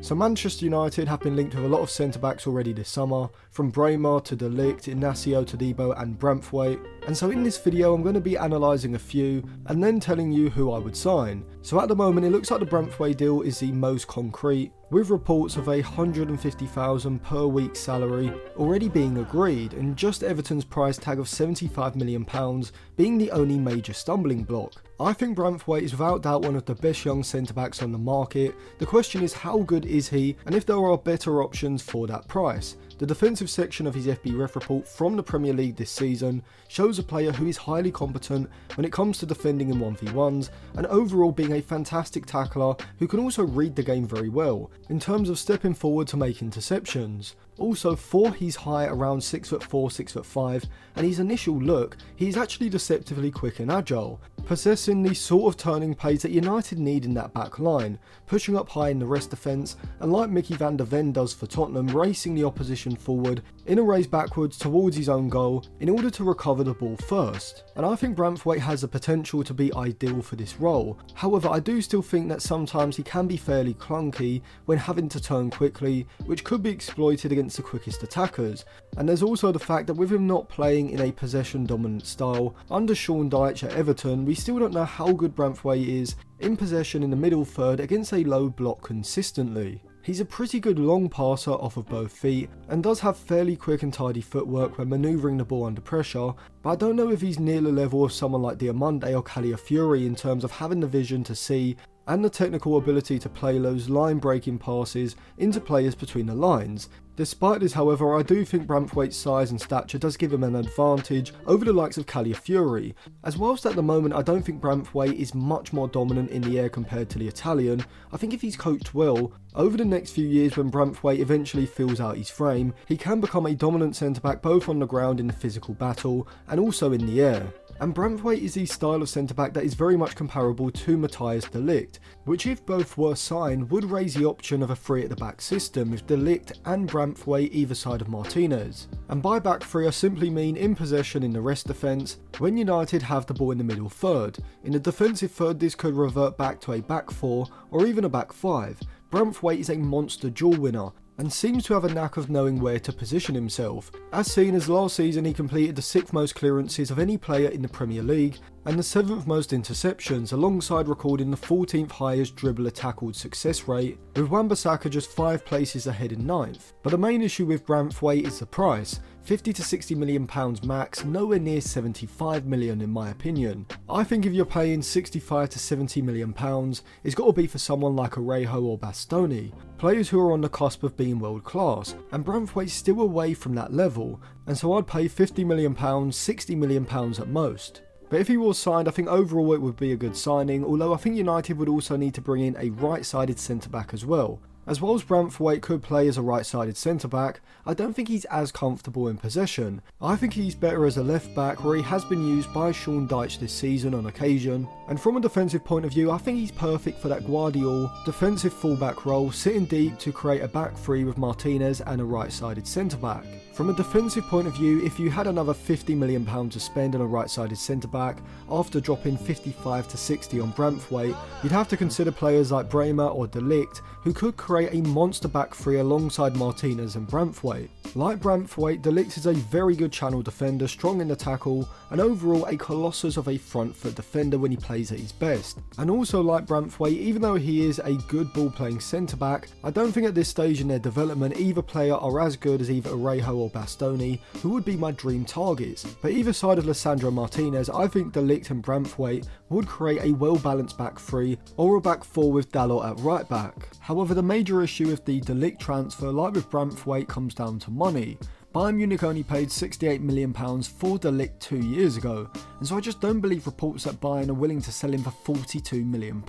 So Manchester United have been linked with a lot of centre-backs already this summer, from Bremer to De Ligt, Inacio, Todibo and Branthwaite. And so in this video I'm going to be analysing a few and then telling you who I would sign. So at the moment it looks like the Branthwaite deal is the most concrete, with reports of a £150,000 per week salary already being agreed, and just Everton's price tag of £75 million being the only major stumbling block. I think Branthwaite is without doubt one of the best young centre-backs on the market. The question is, how good is he, and if there are better options for that price. The defensive section of his FB Ref report from the Premier League this season shows a player who is highly competent when it comes to defending in 1v1s, and overall being a fantastic tackler who can also read the game very well, in terms of stepping forward to make interceptions. Also, for his height around 6'4", 6'5", and his initial look, he is actually deceptively quick and agile, possessing the sort of turning pace that United need in that back line, pushing up high in the rest defence, and like Mickey van der Ven does for Tottenham, racing the opposition forward in a race backwards towards his own goal in order to recover the ball first. And I think Branthwaite has the potential to be ideal for this role. However, I do still think that sometimes he can be fairly clunky when having to turn quickly, which could be exploited against the quickest attackers. And there's also the fact that with him not playing in a possession dominant style under Sean Dyche at Everton, we still don't know how good Branthwaite is in possession in the middle third against a low block consistently. He's a pretty good long passer off of both feet and does have fairly quick and tidy footwork when manoeuvring the ball under pressure, but I don't know if he's near the level of someone like Diamande or Calafiori in terms of having the vision to see and the technical ability to play those line-breaking passes into players between the lines. Despite this, however, I do think Branthwaite's size and stature does give him an advantage over the likes of Calafiori, as whilst at the moment I don't think Branthwaite is much more dominant in the air compared to the Italian. I think if he's coached well, over the next few years when Branthwaite eventually fills out his frame, he can become a dominant centre-back both on the ground in the physical battle and also in the air. And Branthwaite is the style of centre-back that is very much comparable to Matthijs de Ligt, which if both were signed would raise the option of a three at the back system with de Ligt and Branthwaite either side of Martinez. And by back three I simply mean in possession in the rest defence when United have the ball in the middle third. In the defensive third this could revert back to a back four or even a back five. Branthwaite is a monster duel winner and seems to have a knack of knowing where to position himself, as seen as last season he completed the 6th most clearances of any player in the Premier League and the 7th most interceptions, alongside recording the 14th highest dribbler tackled success rate, with Wan-Bissaka just 5 places ahead in 9th. But the main issue with Branthwaite is the price, £50 to £60 million max, nowhere near £75 million in my opinion. I think if you're paying £65 to £70 million, it's got to be for someone like Orejo or Bastoni, players who are on the cusp of being world class, and Branthwaite's still away from that level, and so I'd pay £50 million, £60 million at most. But if he was signed, I think overall it would be a good signing, although I think United would also need to bring in a right-sided centre-back as well. As well as Branthwaite could play as a right-sided centre-back, I don't think he's as comfortable in possession. I think he's better as a left-back, where he has been used by Sean Dyche this season on occasion. And from a defensive point of view, I think he's perfect for that Guardiola defensive fullback role, sitting deep to create a back three with Martinez and a right-sided centre-back. From a defensive point of view, if you had another £50 million to spend on a right-sided centre-back, after dropping 55 to 60 on Branthwaite, you'd have to consider players like Bremer or De Ligt, who could create a monster back three alongside Martinez and Branthwaite. Like Branthwaite, De Ligt is a very good channel defender, strong in the tackle, and overall a colossus of a front foot defender when he plays at his best. And also like Branthwaite, even though he is a good ball playing centre back, I don't think at this stage in their development either player are as good as either Orejo or Bastoni, who would be my dream targets. But either side of Lisandro Martinez, I think De Ligt and Branthwaite would create a well balanced back three or a back four with Dalot at right back. However, the major issue with the De Ligt transfer, like with Branthwaite, comes down to money. Bayern Munich only paid £68 million for De Ligt 2 years ago, and so I just don't believe reports that Bayern are willing to sell him for £42 million.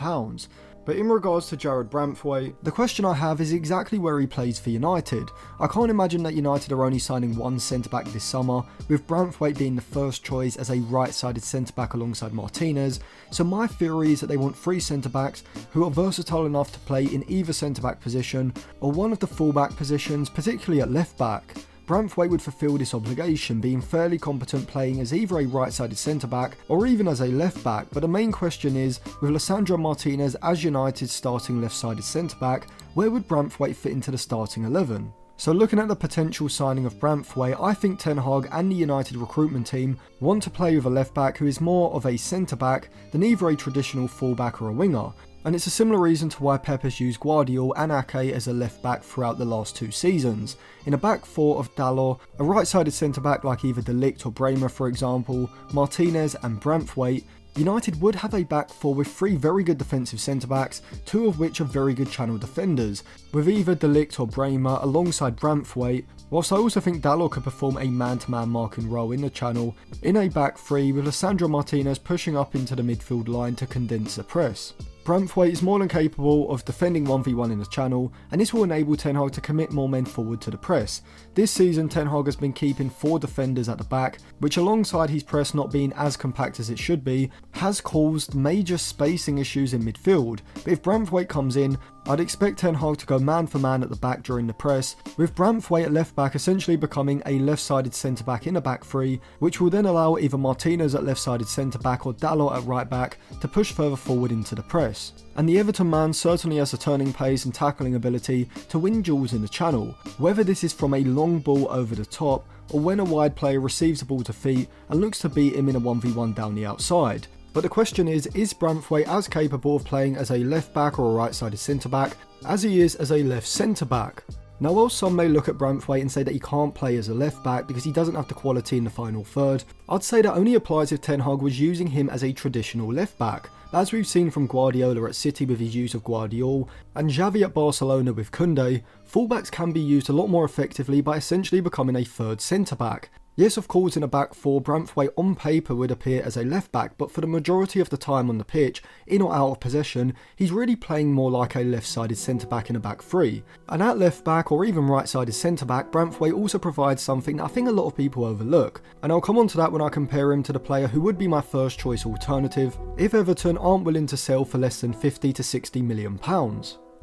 But in regards to Jarrad Branthwaite, the question I have is exactly where he plays for United. I can't imagine that United are only signing one centre-back this summer, with Branthwaite being the first choice as a right-sided centre-back alongside Martinez, so my theory is that they want 3 centre-backs who are versatile enough to play in either centre-back position or one of the full-back positions, particularly at left-back. Branthwaite would fulfil this obligation, being fairly competent playing as either a right-sided centre-back or even as a left-back, but the main question is, with Lisandro Martinez as United's starting left-sided centre-back, where would Branthwaite fit into the starting 11? So looking at the potential signing of Branthwaite, I think Ten Hag and the United recruitment team want to play with a left-back who is more of a centre-back than either a traditional full-back or a winger. And it's a similar reason to why Pep has used Guardiola and Ake as a left-back throughout the last 2 seasons. In a back 4 of Dalot, a right-sided centre-back like either De Ligt or Bremer for example, Martinez and Branthwaite, United would have a back 4 with 3 very good defensive centre-backs, 2 of which are very good channel defenders, with either De Ligt or Bremer alongside Branthwaite, whilst I also think Dalot could perform a man-to-man marking role in the channel, in a back 3 with Lisandro Martinez pushing up into the midfield line to condense the press. Branthwaite is more than capable of defending 1v1 in the channel, and this will enable Ten Hag to commit more men forward to the press. This season Ten Hag has been keeping 4 defenders at the back, which alongside his press not being as compact as it should be, has caused major spacing issues in midfield. But if Branthwaite comes in, I'd expect Ten Hag to go man for man at the back during the press, with Branthwaite at left back essentially becoming a left-sided centre-back in a back 3, which will then allow either Martinez at left-sided centre-back or Dalot at right back to push further forward into the press. And the Everton man certainly has a turning pace and tackling ability to win duels in the channel, whether this is from a long ball over the top or when a wide player receives the ball to feet and looks to beat him in a 1v1 down the outside. But the question is Branthwaite as capable of playing as a left back or a right-sided centre-back as he is as a left centre-back? Now while some may look at Branthwaite and say that he can't play as a left back because he doesn't have the quality in the final third, I'd say that only applies if Ten Hag was using him as a traditional left back. As we've seen from Guardiola at City with his use of Guardiola and Xavi at Barcelona with Koundé, fullbacks can be used a lot more effectively by essentially becoming a third centre-back. Yes, of course, in a back 4, Branthwaite on paper would appear as a left back, but for the majority of the time on the pitch, in or out of possession, he's really playing more like a left-sided centre-back in a back 3. And at left back or even right-sided centre-back, Branthwaite also provides something that I think a lot of people overlook, and I'll come on to that when I compare him to the player who would be my first choice alternative if Everton aren't willing to sell for less than £50 to £60 million.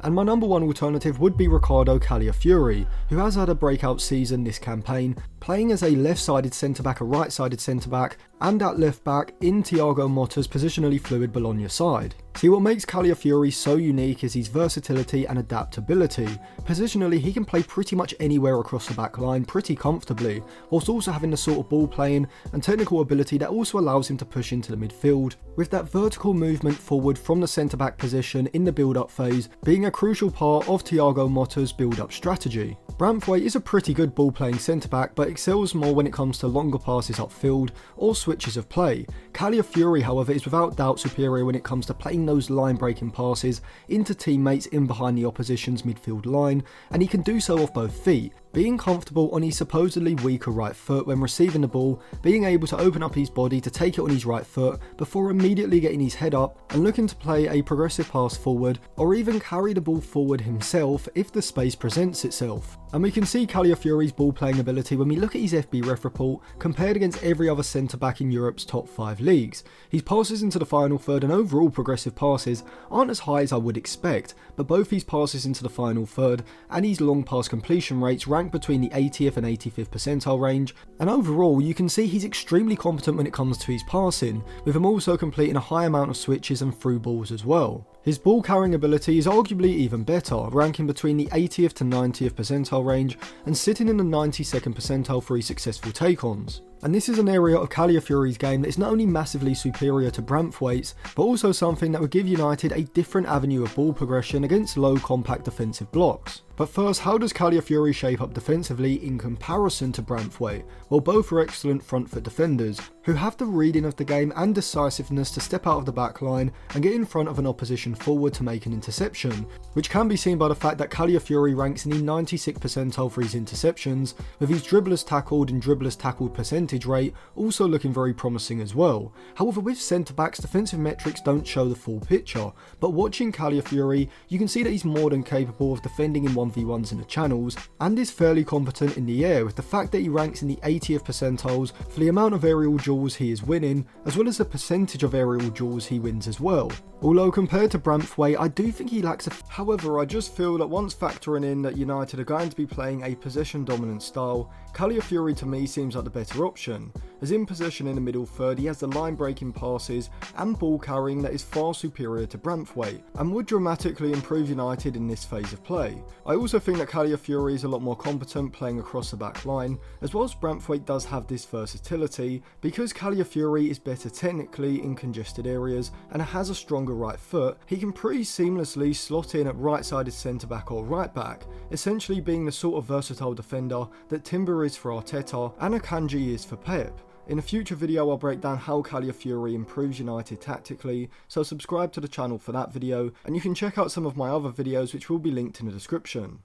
And my number 1 alternative would be Ricardo Calafiori, who has had a breakout season this campaign, playing as a left-sided centre-back, a right-sided centre-back, and at left-back in Thiago Motta's positionally fluid Bologna side. See, what makes Calafiori so unique is his versatility and adaptability. Positionally, he can play pretty much anywhere across the back line pretty comfortably, whilst also having the sort of ball playing and technical ability that also allows him to push into the midfield, with that vertical movement forward from the centre-back position in the build-up phase being a crucial part of Thiago Motta's build-up strategy. Branthwaite is a pretty good ball-playing centre-back, but excels more when it comes to longer passes upfield or switches of play. Calafiori, however, is without doubt superior when it comes to playing those line-breaking passes into teammates in behind the opposition's midfield line, and he can do so off both feet, being comfortable on his supposedly weaker right foot when receiving the ball, being able to open up his body to take it on his right foot before immediately getting his head up and looking to play a progressive pass forward or even carry the ball forward himself if the space presents itself. And we can see Calafiori's ball playing ability when we look at his FB ref report compared against every other centre back in Europe's top 5 leagues. His passes into the final third and overall progressive passes aren't as high as I would expect, but both his passes into the final third and his long pass completion rates rank between the 80th and 85th percentile range, and overall you can see he's extremely competent when it comes to his passing, with him also completing a high amount of switches and through balls as well. His ball carrying ability is arguably even better, ranking between the 80th to 90th percentile range and sitting in the 92nd percentile for his successful take-ons. And this is an area of Calafiori's game that is not only massively superior to Branthwaite's, but also something that would give United a different avenue of ball progression against low compact defensive blocks. But first, how does Calafiori shape up defensively in comparison to Branthwaite? Well, both are excellent front foot defenders, who have the reading of the game and decisiveness to step out of the back line and get in front of an opposition forward to make an interception, which can be seen by the fact that Calafiori ranks in the 96th percentile for his interceptions, with his dribblers tackled and dribblers tackled percentage rate also looking very promising as well. However, with centre-backs, defensive metrics don't show the full picture, but watching Calafiori, you can see that he's more than capable of defending in 1v1s in the channels, and is fairly competent in the air, with the fact that he ranks in the 80th percentiles for the amount of aerial duels duels he is winning, as well as the percentage of aerial duels he wins as well. Although compared to Branthwaite, I do think he lacks however, I just feel that once factoring in that United are going to be playing a possession dominant style, Calafiori to me seems like the better option, as in possession in the middle third he has the line breaking passes and ball carrying that is far superior to Branthwaite, and would dramatically improve United in this phase of play. I also think that Calafiori is a lot more competent playing across the back line, as well as Branthwaite does have this versatility, because Calafiori is better technically in congested areas and has a stronger right foot. He can pretty seamlessly slot in at right-sided centre-back or right-back, essentially being the sort of versatile defender that Timber is for Arteta and Akanji is for Pep. In a future video I'll break down how Calafiori improves United tactically, so subscribe to the channel for that video, and you can check out some of my other videos which will be linked in the description.